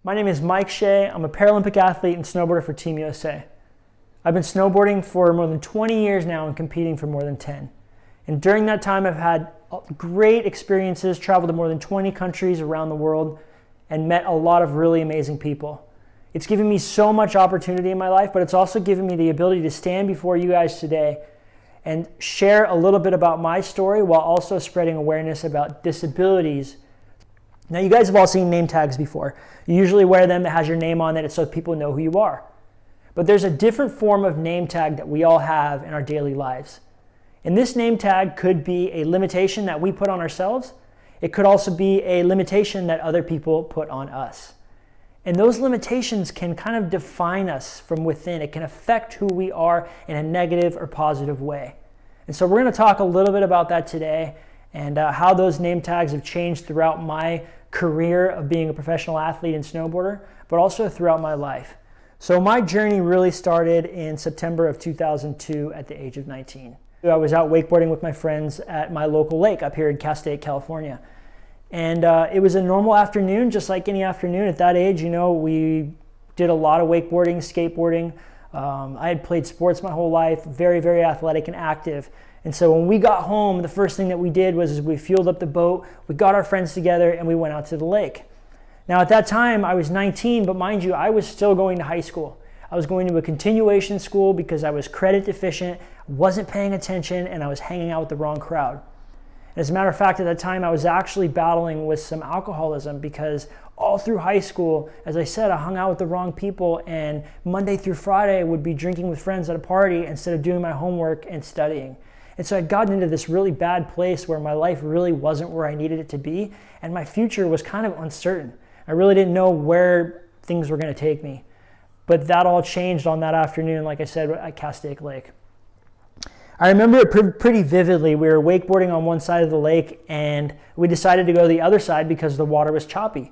My name is Mike Shea. I'm a Paralympic athlete and snowboarder for Team USA. I've been snowboarding for more than 20 years now and competing for more than 10. And during that time, I've had great experiences, traveled to more than 20 countries around the world, and met a lot of really amazing people. It's given me so much opportunity in my life, but it's also given me the ability to stand before you guys today and share a little bit about my story while also spreading awareness about disabilities. Now, you guys have all seen name tags before. You usually wear them that has your name on it so people know who you are. But there's a different form of name tag that we all have in our daily lives. And this name tag could be a limitation that we put on ourselves. It could also be a limitation that other people put on us. And those limitations can kind of define us from within. It can affect who we are in a negative or positive way. And so we're going to talk a little bit about that today and how those name tags have changed throughout my career of being a professional athlete and snowboarder, but also throughout my life. So my journey really started in September of 2002 at the age of 19. I was out wakeboarding with my friends at my local lake up here in Castaic, California. And it was a normal afternoon, just like any afternoon at that age. You know, we did a lot of wakeboarding, skateboarding. I had played sports my whole life, very, very athletic and active. And so when we got home, the first thing that we did was we fueled up the boat, we got our friends together, and we went out to the lake. Now at that time, I was 19, but mind you, I was still going to high school. I was going to a continuation school because I was credit deficient, wasn't paying attention, and I was hanging out with the wrong crowd. And as a matter of fact, at that time, I was actually battling with some alcoholism because all through high school, as I said, I hung out with the wrong people, and Monday through Friday I would be drinking with friends at a party instead of doing my homework and studying. And so I'd gotten into this really bad place where my life really wasn't where I needed it to be, and my future was kind of uncertain. I really didn't know where things were going to take me. But that all changed on that afternoon, like I said, at Castaic Lake. I remember it pretty vividly. We were wakeboarding on one side of the lake, and we decided to go to the other side because the water was choppy.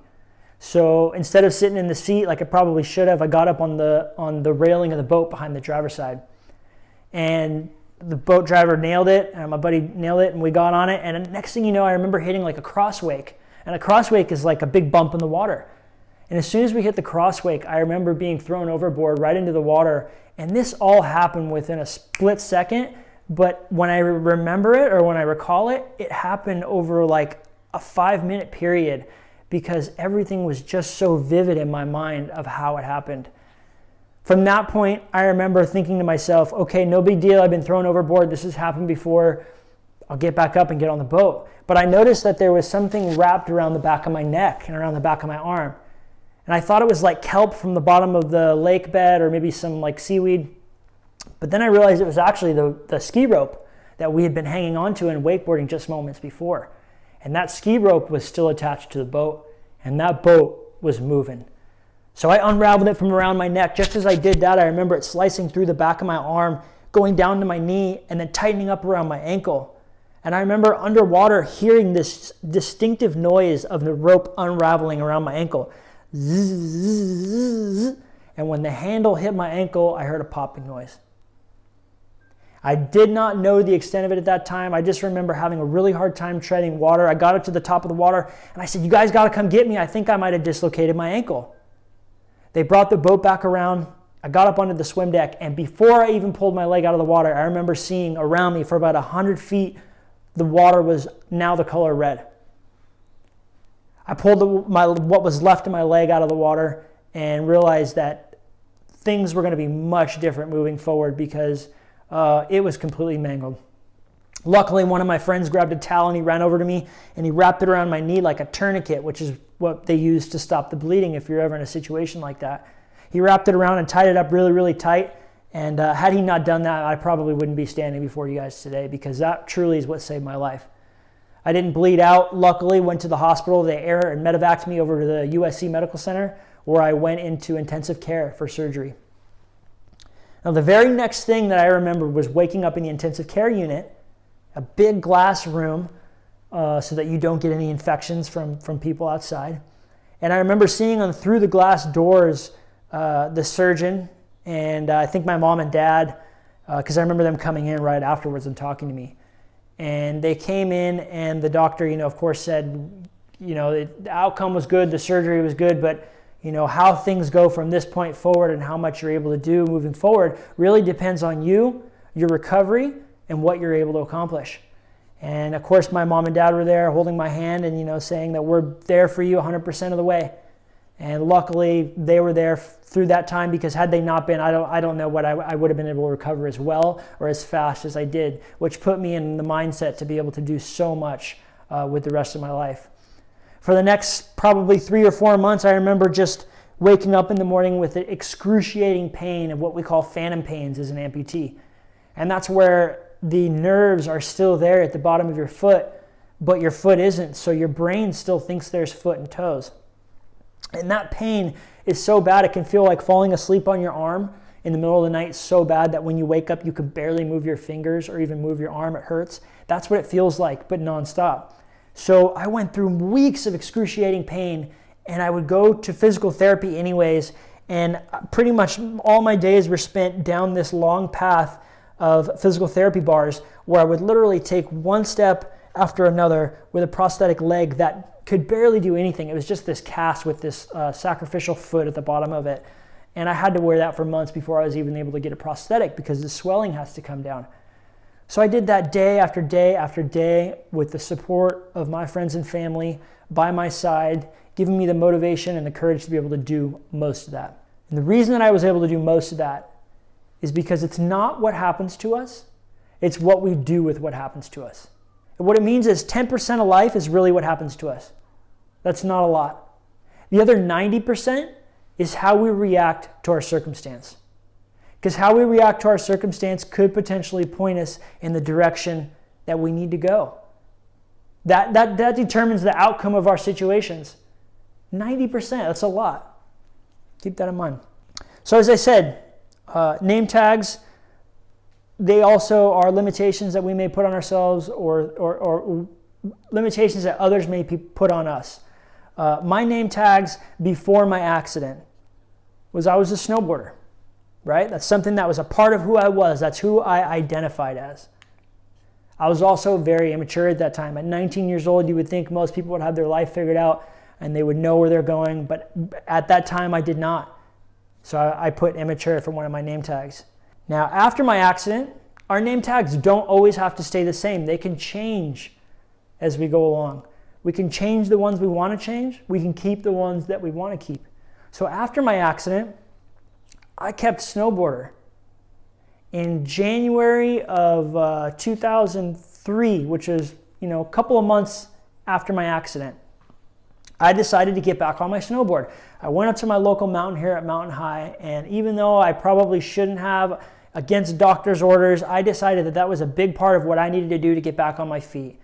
So instead of sitting in the seat like I probably should have, I got up on the railing of the boat behind the driver's side. And the boat driver nailed it, and my buddy nailed it, and we got on it. And the next thing you know, I remember hitting like a crosswake. And a crosswake is like a big bump in the water. And as soon as we hit the crosswake, I remember being thrown overboard right into the water. And this all happened within a split second. But when I remember it, or when I recall it, it happened over like a 5-minute period because everything was just so vivid in my mind of how it happened. From that point, I remember thinking to myself, okay, no big deal. I've been thrown overboard. This has happened before. I'll get back up and get on the boat. But I noticed that there was something wrapped around the back of my neck and around the back of my arm. And I thought it was like kelp from the bottom of the lake bed or maybe some like seaweed. But then I realized it was actually the ski rope that we had been hanging onto in wakeboarding just moments before. And that ski rope was still attached to the boat, and that boat was moving. So I unraveled it from around my neck. Just as I did that, I remember it slicing through the back of my arm, going down to my knee, and then tightening up around my ankle. And I remember underwater hearing this distinctive noise of the rope unraveling around my ankle. Zzz, and when the handle hit my ankle, I heard a popping noise. I did not know the extent of it at that time. I just remember having a really hard time treading water. I got up to the top of the water, and I said, you guys got to come get me. I think I might have dislocated my ankle. They brought the boat back around. I got up onto the swim deck, and before I even pulled my leg out of the water, I remember seeing around me for about 100 feet, the water was now the color red. I pulled what was left of my leg out of the water and realized that things were going to be much different moving forward because it was completely mangled. Luckily, one of my friends grabbed a towel and he ran over to me and he wrapped it around my knee like a tourniquet, which is what they use to stop the bleeding if you're ever in a situation like that. He wrapped it around and tied it up really, really tight. And had he not done that, I probably wouldn't be standing before you guys today because that truly is what saved my life. I didn't bleed out. Luckily, went to the hospital. They air and medevaced me over to the USC Medical Center where I went into intensive care for surgery. Now, the very next thing that I remember was waking up in the intensive care unit, a big glass room so that you don't get any infections from people outside. And I remember seeing through the glass doors the surgeon and I think my mom and dad, because I remember them coming in right afterwards and talking to me. And they came in and the doctor, of course said, the outcome was good, the surgery was good, but, how things go from this point forward and how much you're able to do moving forward really depends on you, your recovery, and what you're able to accomplish. And of course, my mom and dad were there holding my hand and, saying that we're there for you 100% of the way. And luckily, they were there through that time, because had they not been, I don't know what I would have been able to recover as well or as fast as I did, which put me in the mindset to be able to do so much with the rest of my life. For the next probably 3 or 4 months, I remember just waking up in the morning with the excruciating pain of what we call phantom pains as an amputee. And that's where the nerves are still there at the bottom of your foot, but your foot isn't. So your brain still thinks there's foot and toes. And that pain is so bad, it can feel like falling asleep on your arm in the middle of the night so bad that when you wake up, you can barely move your fingers or even move your arm. It hurts. That's what it feels like, but nonstop. So I went through weeks of excruciating pain, and I would go to physical therapy anyways, and pretty much all my days were spent down this long path of physical therapy bars where I would literally take one step after another with a prosthetic leg that could barely do anything. It was just this cast with this sacrificial foot at the bottom of it. And I had to wear that for months before I was even able to get a prosthetic, because the swelling has to come down. So I did that day after day after day with the support of my friends and family by my side, giving me the motivation and the courage to be able to do most of that. And the reason that I was able to do most of that is because it's not what happens to us, it's what we do with what happens to us. And what it means is 10% of life is really what happens to us. That's not a lot. The other 90% is how we react to our circumstance. Because how we react to our circumstance could potentially point us in the direction that we need to go. That determines the outcome of our situations. 90%, that's a lot. Keep that in mind. So as I said, name tags, they also are limitations that we may put on ourselves or limitations that others may put on us. My name tags before my accident was I was a snowboarder, right? That's something that was a part of who I was. That's who I identified as. I was also very immature at that time. At 19 years old, you would think most people would have their life figured out and they would know where they're going, but at that time I did not. So I put immature for one of my name tags. Now, after my accident, our name tags don't always have to stay the same. They can change as we go along. We can change the ones we want to change. We can keep the ones that we want to keep. So after my accident, I kept snowboarder. In January of 2003, which is a couple of months after my accident, I decided to get back on my snowboard. I went up to my local mountain here at Mountain High, and even though I probably shouldn't have, against doctor's orders, I decided that was a big part of what I needed to do to get back on my feet.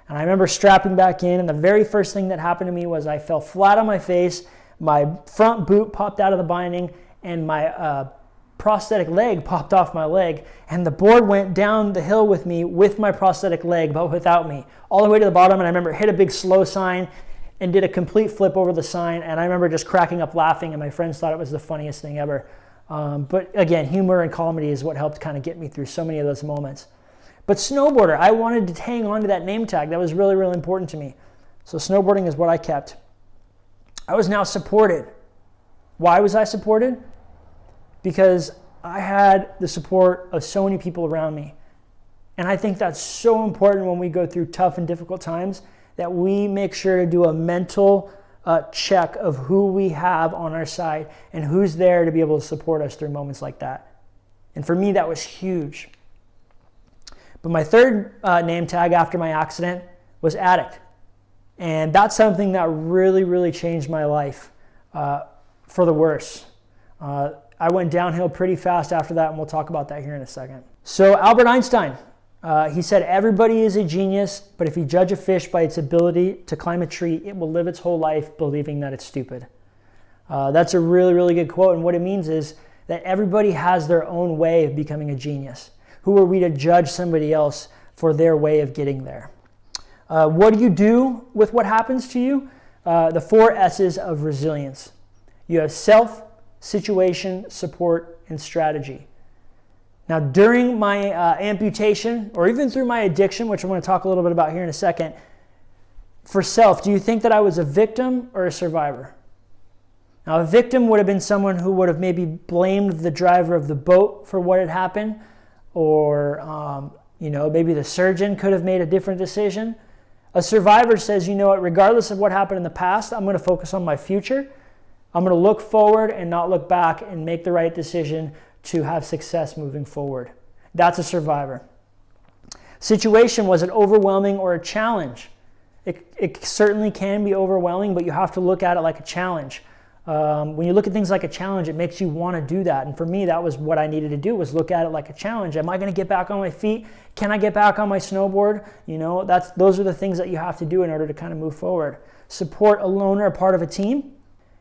And I remember strapping back in, and the very first thing that happened to me was I fell flat on my face, my front boot popped out of the binding, and my prosthetic leg popped off my leg, and the board went down the hill with me with my prosthetic leg, but without me, all the way to the bottom. And I remember hit a big slow sign and did a complete flip over the sign, and I remember just cracking up laughing, and my friends thought it was the funniest thing ever. But again, humor and comedy is what helped kind of get me through so many of those moments. But snowboarder, I wanted to hang on to that name tag. That was really, really important to me. So snowboarding is what I kept. I was now supported. Why was I supported? Because I had the support of so many people around me. And I think that's so important when we go through tough and difficult times, that we make sure to do a mental check of who we have on our side and who's there to be able to support us through moments like that. And for me, that was huge. But my third name tag after my accident was addict. And that's something that really, really changed my life for the worse. I went downhill pretty fast after that, and we'll talk about that here in a second. So Albert Einstein, he said, everybody is a genius, but if you judge a fish by its ability to climb a tree, it will live its whole life believing that it's stupid. That's a really, really good quote, and what it means is that everybody has their own way of becoming a genius. Who are we to judge somebody else for their way of getting there? What do you do with what happens to you? The 4 S's of resilience. You have self, situation, support, and strategy. Now, during my amputation, or even through my addiction, which I'm going to talk a little bit about here in a second, for self, do you think that I was a victim or a survivor? Now, a victim would have been someone who would have maybe blamed the driver of the boat for what had happened, or maybe the surgeon could have made a different decision. A survivor says, you know what, regardless of what happened in the past, I'm going to focus on my future. I'm going to look forward and not look back and make the right decision to have success moving forward. That's a survivor. Situation, was it overwhelming or a challenge? It certainly can be overwhelming, but you have to look at it like a challenge. When you look at things like a challenge, it makes you want to do that. And for me, that was what I needed to do, was look at it like a challenge. Am I going to get back on my feet? Can I get back on my snowboard? Those are the things that you have to do in order to kind of move forward. Support alone or a part of a team.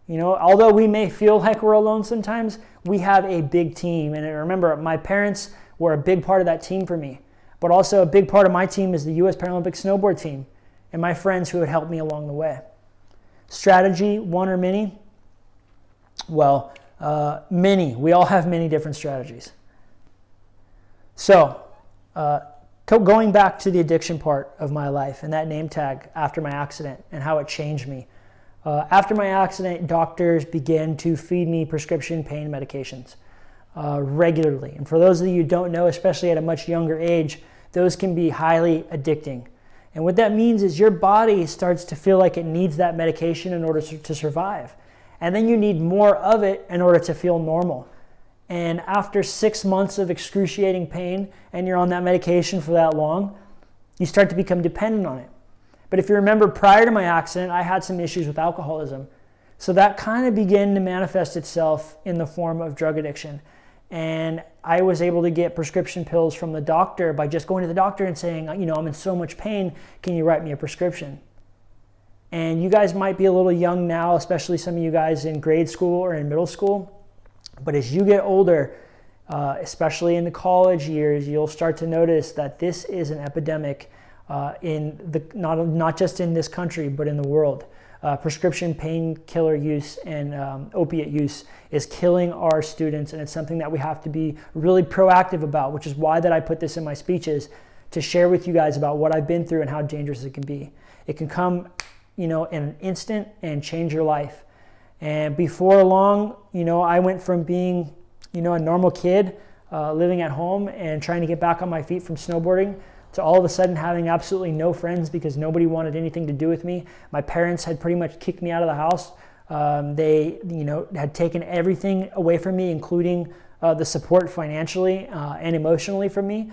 Although we may feel like we're alone sometimes, we have a big team. And remember, my parents were a big part of that team for me. But also a big part of my team is the U.S. Paralympic Snowboard team and my friends who had helped me along the way. Strategy, one or many? Well, many. We all have many different strategies. So, going back to the addiction part of my life and that name tag after my accident and how it changed me. After my accident, doctors began to feed me prescription pain medications regularly. And for those of you who don't know, especially at a much younger age, those can be highly addicting. And what that means is your body starts to feel like it needs that medication in order to survive. And then you need more of it in order to feel normal. And after 6 months of excruciating pain and you're on that medication for that long, you start to become dependent on it. But if you remember, prior to my accident, I had some issues with alcoholism. So that kind of began to manifest itself in the form of drug addiction. And I was able to get prescription pills from the doctor by just going to the doctor and saying, I'm in so much pain, can you write me a prescription? And you guys might be a little young now, especially some of you guys in grade school or in middle school. But as you get older, especially in the college years, you'll start to notice that this is an epidemic not just in this country, but in the world. Prescription painkiller use and opiate use is killing our students, and it's something that we have to be really proactive about, which is why that I put this in my speeches, to share with you guys about what I've been through and how dangerous it can be. It can come, in an instant and change your life. And before long, I went from being, a normal kid living at home and trying to get back on my feet from snowboarding to all of a sudden having absolutely no friends because nobody wanted anything to do with me. My parents had pretty much kicked me out of the house. They, had taken everything away from me, including the support financially and emotionally from me.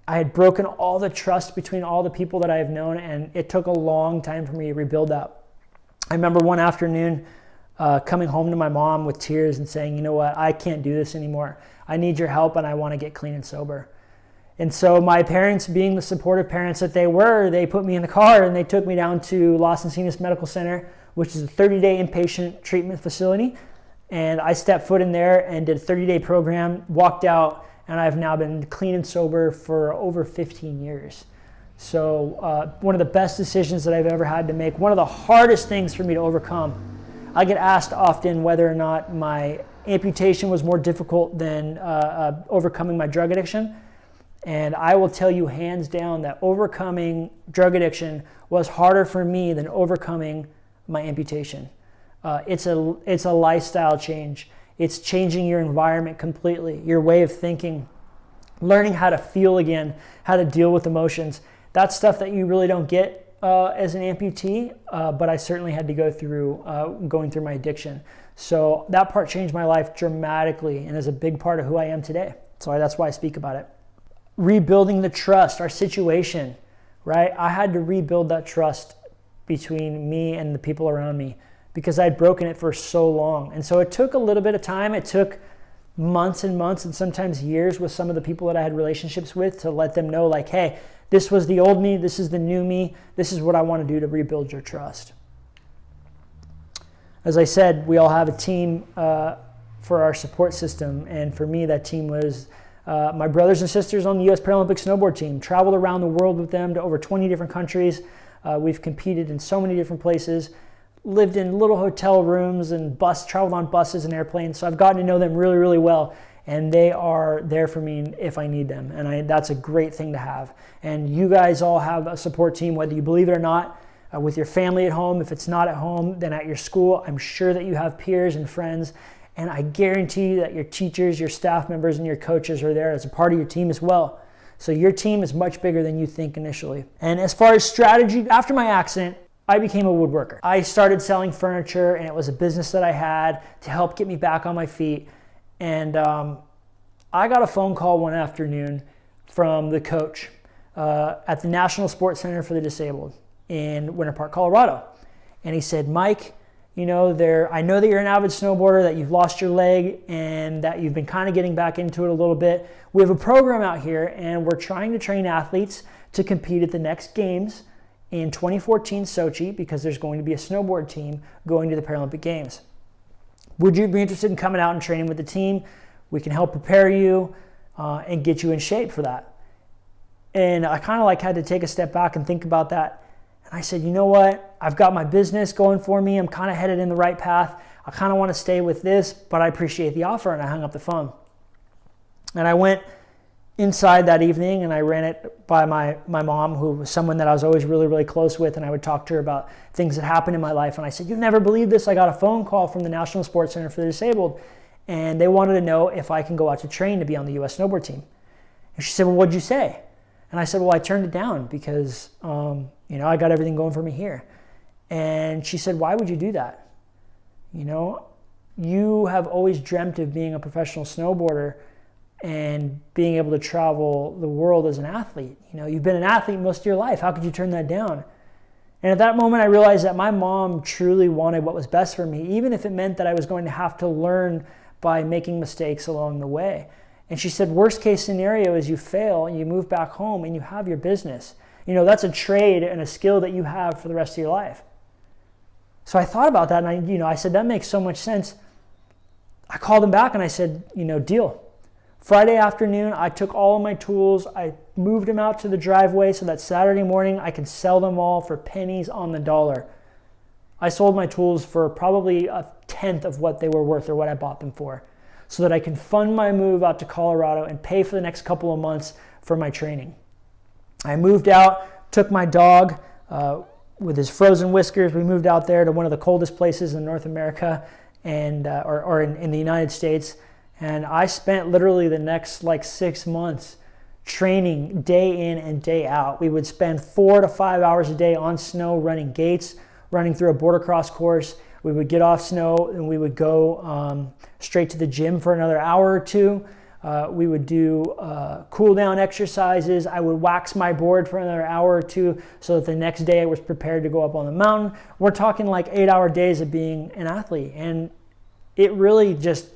I had broken all the trust between all the people that I have known, and it took a long time for me to rebuild that. I remember one afternoon coming home to my mom with tears and saying, you know what, I can't do this anymore. I need your help and I want to get clean and sober. And so my parents, being the supportive parents that they were, they put me in the car and they took me down to Los Encinas Medical Center, which is a 30-day inpatient treatment facility. And I stepped foot in there and did a 30-day program, walked out, and I've now been clean and sober for over 15 years. So one of the best decisions that I've ever had to make, one of the hardest things for me to overcome. I get asked often whether or not my amputation was more difficult than overcoming my drug addiction. And I will tell you hands down that overcoming drug addiction was harder for me than overcoming my amputation. It's a lifestyle change. It's changing your environment completely, your way of thinking, learning how to feel again, how to deal with emotions. That's stuff that you really don't get as an amputee, but I certainly had to go through going through my addiction. So that part changed my life dramatically and is a big part of who I am today. So that's why I speak about it. Rebuilding the trust, our situation, right? I had to rebuild that trust between me and the people around me because I'd broken it for so long. And so it took a little bit of time. It took months and months and sometimes years with some of the people that I had relationships with to let them know, like, hey, this was the old me, this is the new me, this is what I want to do to rebuild your trust. As I said, we all have a team for our support system, and for me, that team was my brothers and sisters on the U.S. Paralympic Snowboard team. Traveled around the world with them to over 20 different countries. We've competed in so many different places, lived in little hotel rooms and traveled on buses and airplanes. So I've gotten to know them really, really well, and they are there for me if I need them. And that's a great thing to have. And you guys all have a support team, whether you believe it or not. with your family at home. If it's not at home, then at your school. I'm sure that you have peers and friends, and I guarantee you that your teachers, your staff members, and your coaches are there as a part of your team as well. So your team is much bigger than you think initially. And as far as strategy, after my accident, I became a woodworker. I started selling furniture, and it was a business that I had to help get me back on my feet. And I got a phone call one afternoon from the coach at the National Sports Center for the Disabled in Winter Park, Colorado. And he said, Mike, I know that you're an avid snowboarder, that you've lost your leg, and that you've been kind of getting back into it a little bit. We have a program out here, and we're trying to train athletes to compete at the next games in 2014 Sochi, because there's going to be a snowboard team going to the Paralympic Games. Would you be interested in coming out and training with the team? We can help prepare you and get you in shape for that. And I kind of had to take a step back and think about that. And I said, you know what? I've got my business going for me. I'm kind of headed in the right path. I kind of want to stay with this, but I appreciate the offer. And I hung up the phone. And I went inside that evening, and I ran it by my mom, who was someone that I was always really, really close with, and I would talk to her about things that happened in my life. And I said, you'll never believe this. I got a phone call from the National Sports Center for the Disabled, and they wanted to know if I can go out to train to be on the U.S. snowboard team. And she said, well, what'd you say? And I said, well, I turned it down because, I got everything going for me here. And she said, why would you do that? You have always dreamt of being a professional snowboarder and being able to travel the world as an athlete. You've been an athlete most of your life. How could you turn that down? And at that moment, I realized that my mom truly wanted what was best for me, even if it meant that I was going to have to learn by making mistakes along the way. And she said, worst case scenario is you fail and you move back home and you have your business. That's a trade and a skill that you have for the rest of your life. So I thought about that, and I said, that makes so much sense. I called him back and I said, deal. Friday afternoon, I took all of my tools, I moved them out to the driveway so that Saturday morning I could sell them all for pennies on the dollar. I sold my tools for probably 1/10 of what they were worth or what I bought them for, so that I can fund my move out to Colorado and pay for the next couple of months for my training. I moved out, took my dog with his frozen whiskers. We moved out there to one of the coldest places in North America and or in the United States. And I spent literally the next 6 months training day in and day out. We would spend 4 to 5 hours a day on snow running gates, running through a border cross course. We would get off snow and we would go straight to the gym for another hour or two. We would do cool down exercises. I would wax my board for another hour or two so that the next day I was prepared to go up on the mountain. We're talking 8-hour days of being an athlete. And it really just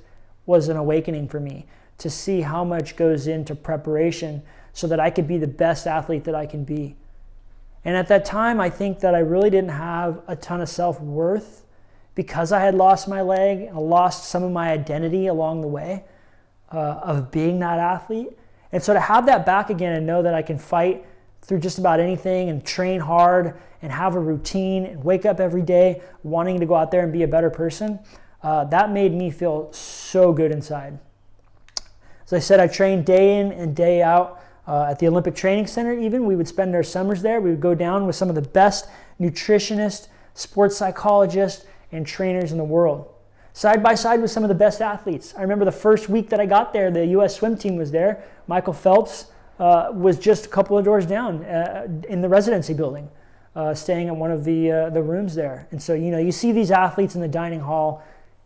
was an awakening for me to see how much goes into preparation so that I could be the best athlete that I can be. And at that time, I think that I really didn't have a ton of self-worth because I had lost my leg and lost some of my identity along the way of being that athlete. And so to have that back again and know that I can fight through just about anything and train hard and have a routine and wake up every day wanting to go out there and be a better person, that made me feel so good inside. As I said, I trained day in and day out at the Olympic Training Center even. We would spend our summers there. We would go down with some of the best nutritionists, sports psychologists, and trainers in the world. Side by side with some of the best athletes. I remember the first week that I got there, the U.S. swim team was there. Michael Phelps was just a couple of doors down in the residency building, staying at one of the rooms there. And so, you see these athletes in the dining hall,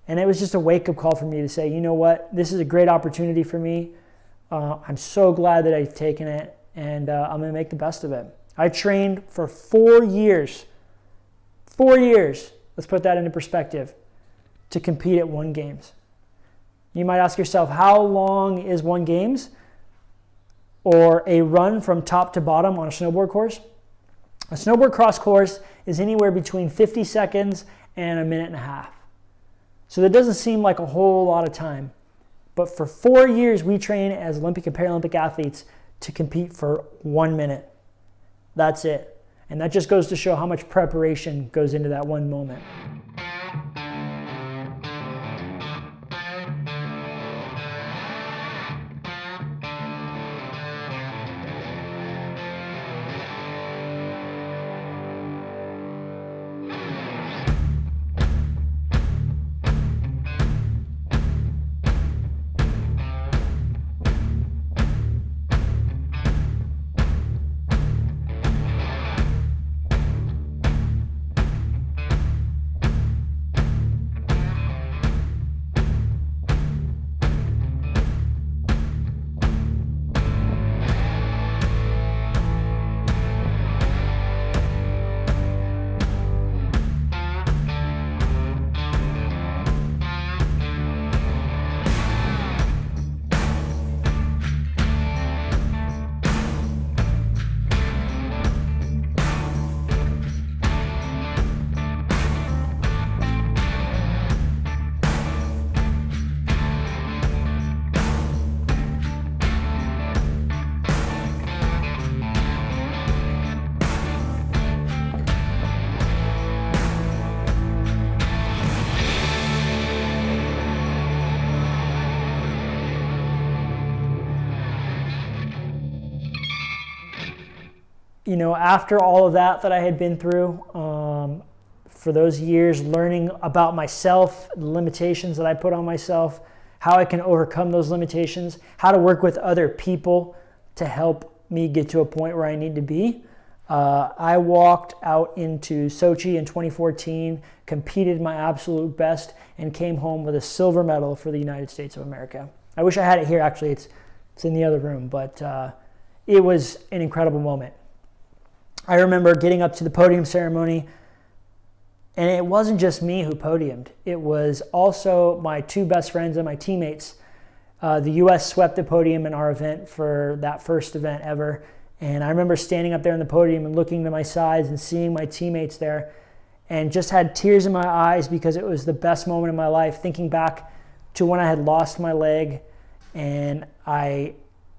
and it was just a wake-up call for me to say, you know what, this is a great opportunity for me. I'm so glad that I've taken it, and I'm going to make the best of it. I trained for 4 years. 4 years. Let's put that into perspective. To compete at One Games. You might ask yourself, how long is One Games? Or a run from top to bottom on a snowboard course? A snowboard cross course is anywhere between 50 seconds and 1.5 minutes. So that doesn't seem like a whole lot of time. But for 4 years, we train as Olympic and Paralympic athletes to compete for 1 minute. That's it. And that just goes to show how much preparation goes into that one moment. you know, after all of that I had been through, for those years, learning about myself, the limitations that I put on myself, how I can overcome those limitations, how to work with other people to help me get to a point where I need to be. I walked out into Sochi in 2014, competed my absolute best, and came home with a silver medal for the United States of America. I wish I had it here, actually. It's in the other room, but it was an incredible moment. I remember getting up to the podium ceremony, and it wasn't just me who podiumed. It was also my two best friends and my teammates. The U.S. swept the podium in our event for that first event ever. And I remember standing up there on the podium and looking to my sides and seeing my teammates there, and just had tears in my eyes because it was the best moment of my life, thinking back to when I had lost my leg and I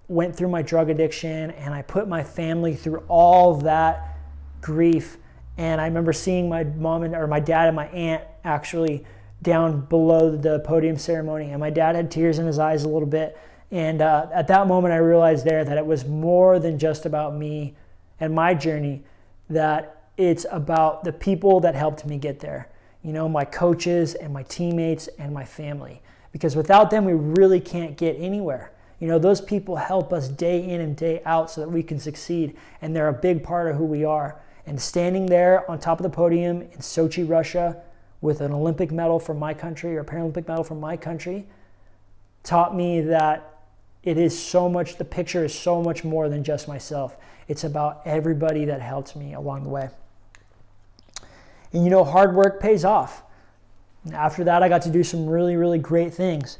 went through my drug addiction and I put my family through all of that grief. And I remember seeing my mom or my dad and my aunt actually down below the podium ceremony, and my dad had tears in his eyes a little bit. And at that moment, I realized there that it was more than just about me and my journey, that it's about the people that helped me get there. You know, my coaches and my teammates and my family. Because without them, we really can't get anywhere. You know, those people help us day in and day out so that we can succeed. And they're a big part of who we are. And standing there on top of the podium in Sochi, Russia, with an Olympic medal from my country or a Paralympic medal from my country, taught me that it is so much, the picture is so much more than just myself. It's about everybody that helped me along the way. And you know, hard work pays off. After that, I got to do some really, really great things.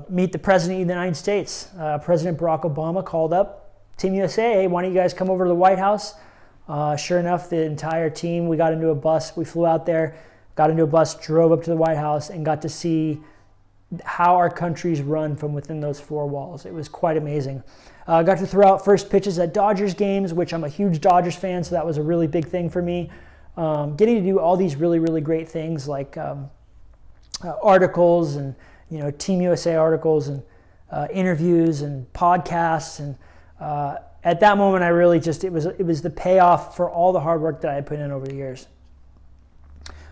Meet the President of the United States. President Barack Obama called up Team USA, hey, why don't you guys come over to the White House? Sure enough, the entire team, we got into a bus, we flew out there, got into a bus, drove up to the White House, and got to see how our country's run from within those four walls. It was quite amazing. I got to throw out first pitches at Dodgers games, which I'm a huge Dodgers fan, so that was a really big thing for me. Getting to do all these really, really great things like articles and, you know, Team USA articles and interviews and podcasts. And at that moment, I really just, it was the payoff for all the hard work that I had put in over the years.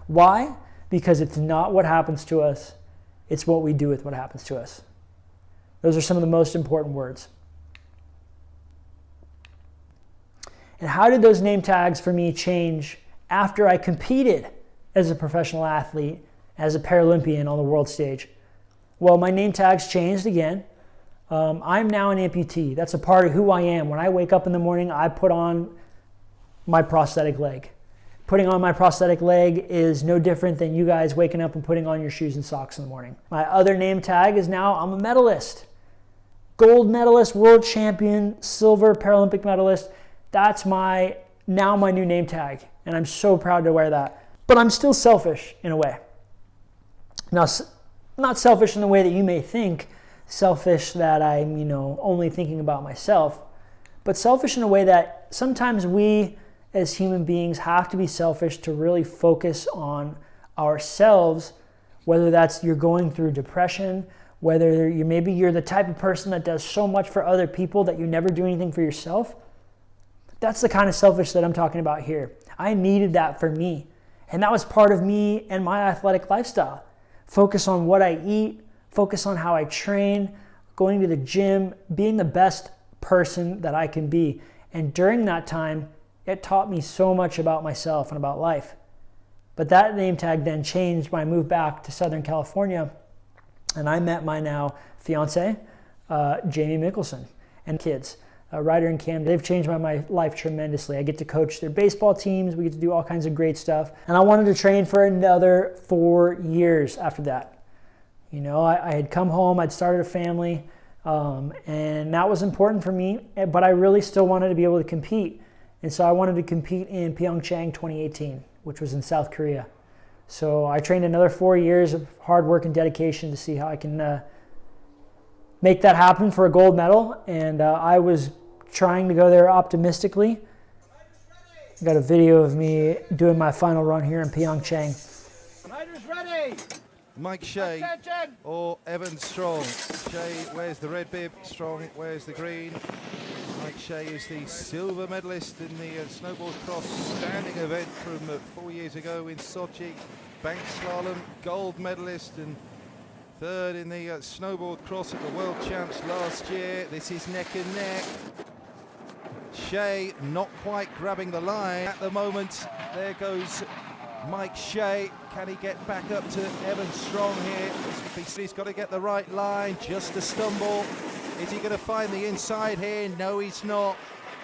Why? Because it's not what happens to us, it's what we do with what happens to us. Those are some of the most important words. And how did those name tags for me change after I competed as a professional athlete, as a Paralympian on the world stage? Well, my name tags changed again. I'm now an amputee. That's a part of who I am. When I wake up in the morning, I put on my prosthetic leg. Putting on my prosthetic leg is no different than you guys waking up and putting on your shoes and socks in the morning. My other name tag is now I'm a medalist. Gold medalist, world champion, silver Paralympic medalist. That's now my new name tag. And I'm so proud to wear that. But I'm still selfish in a way. Now, not selfish in the way that you may think, selfish that I'm, you know, only thinking about myself, but selfish in a way that sometimes we as human beings have to be selfish to really focus on ourselves, whether that's you're going through depression, whether maybe you're the type of person that does so much for other people that you never do anything for yourself. That's the kind of selfish that I'm talking about here. I needed that for me. And that was part of me and my athletic lifestyle. Focus on what I eat, focus on how I train, going to the gym, being the best person that I can be. And during that time, it taught me so much about myself and about life. But that name tag then changed when I moved back to Southern California, and I met my now fiance, Jamie Mickelson, and kids, Ryder and Cam. They've changed my life tremendously. I get to coach their baseball teams. We get to do all kinds of great stuff. And I wanted to train for another 4 years after that. You know, I had come home, I'd started a family, and that was important for me, but I really still wanted to be able to compete. And so I wanted to compete in Pyeongchang 2018, which was in South Korea. So I trained another 4 years of hard work and dedication to see how I can make that happen for a gold medal. And I was trying to go there optimistically. I got a video of me doing my final run here in Pyeongchang. Riders ready! Mike Shea or Evan Strong. Shea wears the red bib, Strong wears the green. Mike Mike Shea is the silver medalist in the snowboard cross standing event from 4 years ago in Sochi. Bank slalom gold medalist and third in the snowboard cross at the World Champs last year. This is neck and neck. Shea not quite grabbing the line at the moment. There goes Mike Shea. Can he get back up to Evan Strong here? He's got to get the right line, just a stumble. Is he going to find the inside here? No, he's not.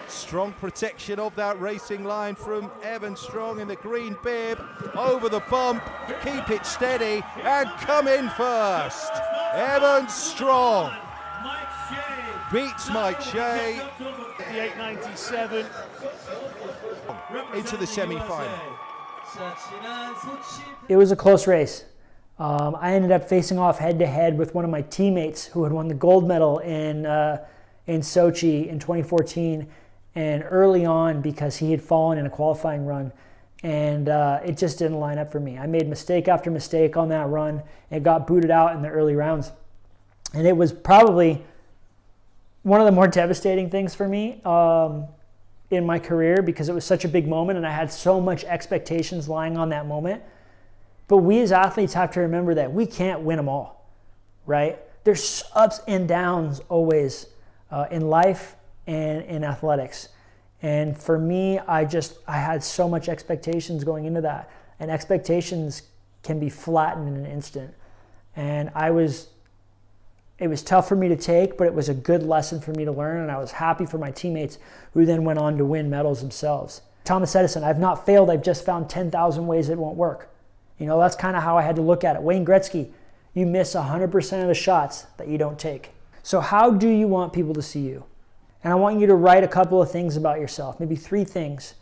Strong protection of that racing line from Evan Strong in the green bib. Over the bump, keep it steady and come in first. Evan Strong beats Mike Shea. 58.97 into the semi-final. It was a close race. I ended up facing off head-to-head with one of my teammates who had won the gold medal in Sochi in 2014, and early on, because he had fallen in a qualifying run, and it just didn't line up for me. I made mistake after mistake on that run and got booted out in the early rounds, and it was probably one of the more devastating things for me in my career, because it was such a big moment and I had so much expectations lying on that moment. But we as athletes have to remember that we can't win them all, right? There's ups and downs always in life and in athletics. And for me, I had so much expectations going into that, and expectations can be flattened in an instant. And it was tough for me to take, but it was a good lesson for me to learn, and I was happy for my teammates who then went on to win medals themselves. Thomas Edison, I've not failed, I've just found 10,000 ways it won't work. You know, that's kind of how I had to look at it. Wayne Gretzky, you miss 100% of the shots that you don't take. So how do you want people to see you? And I want you to write a couple of things about yourself, maybe 3 things.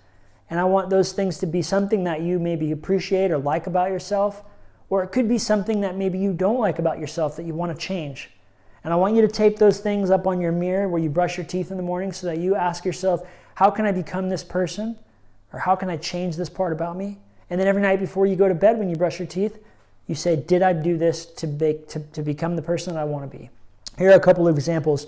And I want those things to be something that you maybe appreciate or like about yourself, or it could be something that maybe you don't like about yourself that you want to change. And I want you to tape those things up on your mirror where you brush your teeth in the morning, so that you ask yourself, how can I become this person? Or how can I change this part about me? And then every night before you go to bed, when you brush your teeth, you say, did I do this to become the person that I want to be? Here are a couple of examples.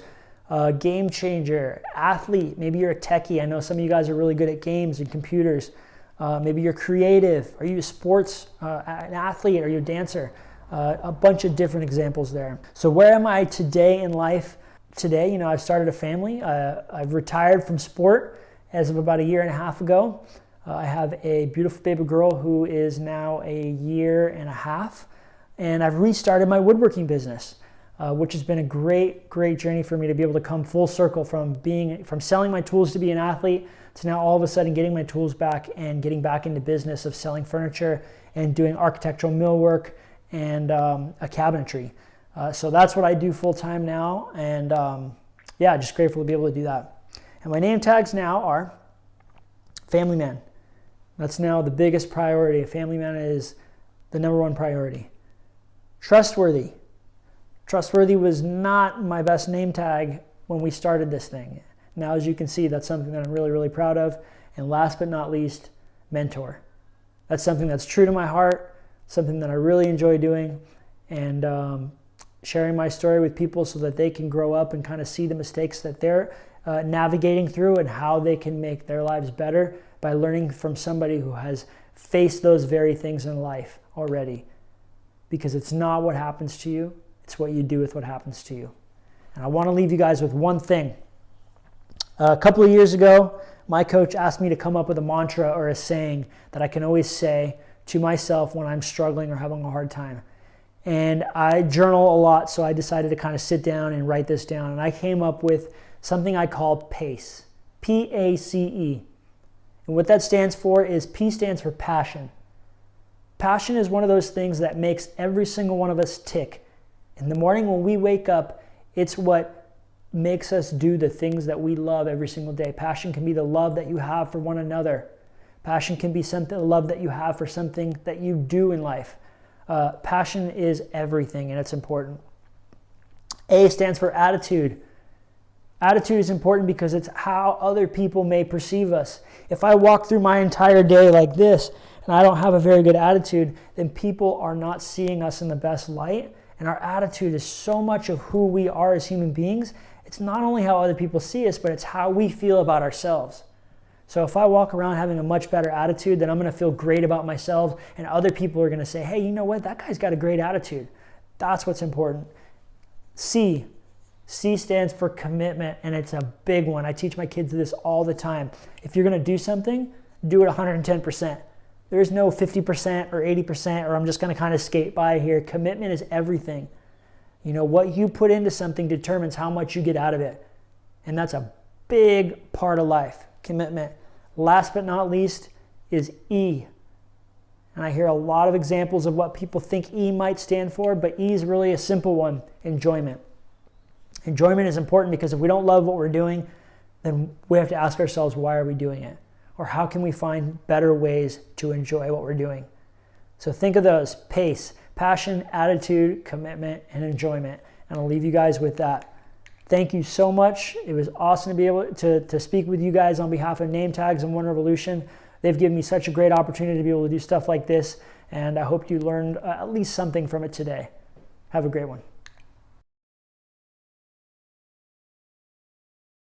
Game changer, athlete, maybe you're a techie. I know some of you guys are really good at games and computers. Maybe you're creative. Are you a sports, an athlete? Are you a dancer? A bunch of different examples there. So where am I today in life? Today, you know, I've started a family. I've retired from sport as of about 1.5 years ago. I have a beautiful baby girl who is now 1.5 years. And I've restarted my woodworking business, which has been a great, great journey for me to be able to come full circle from selling my tools to be an athlete to now all of a sudden getting my tools back and getting back into business of selling furniture and doing architectural millwork and a cabinetry. So that's what I do full time now, and yeah, just grateful to be able to do that. And my name tags now are family man. That's now the biggest priority. Family man is the #1 priority. Trustworthy. Trustworthy was not my best name tag when we started this thing. Now, as you can see, that's something that I'm really, really proud of. And last but not least, mentor. That's something that's true to my heart, something that I really enjoy doing, and sharing my story with people so that they can grow up and kind of see the mistakes that they're navigating through and how they can make their lives better by learning from somebody who has faced those very things in life already. Because it's not what happens to you, it's what you do with what happens to you. And I want to leave you guys with one thing. A couple of years ago, my coach asked me to come up with a mantra or a saying that I can always say to myself when I'm struggling or having a hard time. And I journal a lot, so I decided to kind of sit down and write this down. And I came up with something I call PACE, P-A-C-E. And what that stands for is, P stands for passion. Passion is one of those things that makes every single one of us tick. In the morning when we wake up, it's what makes us do the things that we love every single day. Passion can be the love that you have for one another. Passion can be the love that you have for something that you do in life. Passion is everything, and it's important. A stands for attitude. Attitude is important because it's how other people may perceive us. If I walk through my entire day like this and I don't have a very good attitude, then people are not seeing us in the best light. And our attitude is so much of who we are as human beings. It's not only how other people see us, but it's how we feel about ourselves. So if I walk around having a much better attitude, then I'm going to feel great about myself, and other people are going to say, hey, you know what? That guy's got a great attitude. That's what's important. C. C stands for commitment, and it's a big one. I teach my kids this all the time. If you're going to do something, do it 110%. There's no 50% or 80% or I'm just going to kind of skate by here. Commitment is everything. You know, what you put into something determines how much you get out of it. And that's a big part of life, commitment. Last but not least is E. And I hear a lot of examples of what people think E might stand for, but E is really a simple one, enjoyment. Enjoyment is important because if we don't love what we're doing, then we have to ask ourselves, why are we doing it? Or how can we find better ways to enjoy what we're doing? So think of those: pace, passion, attitude, commitment, and enjoyment. And I'll leave you guys with that. Thank you so much. It was awesome to be able to speak with you guys on behalf of Nametags and One Revolution. They've given me such a great opportunity to be able to do stuff like this, and I hope you learned at least something from it today. Have a great one.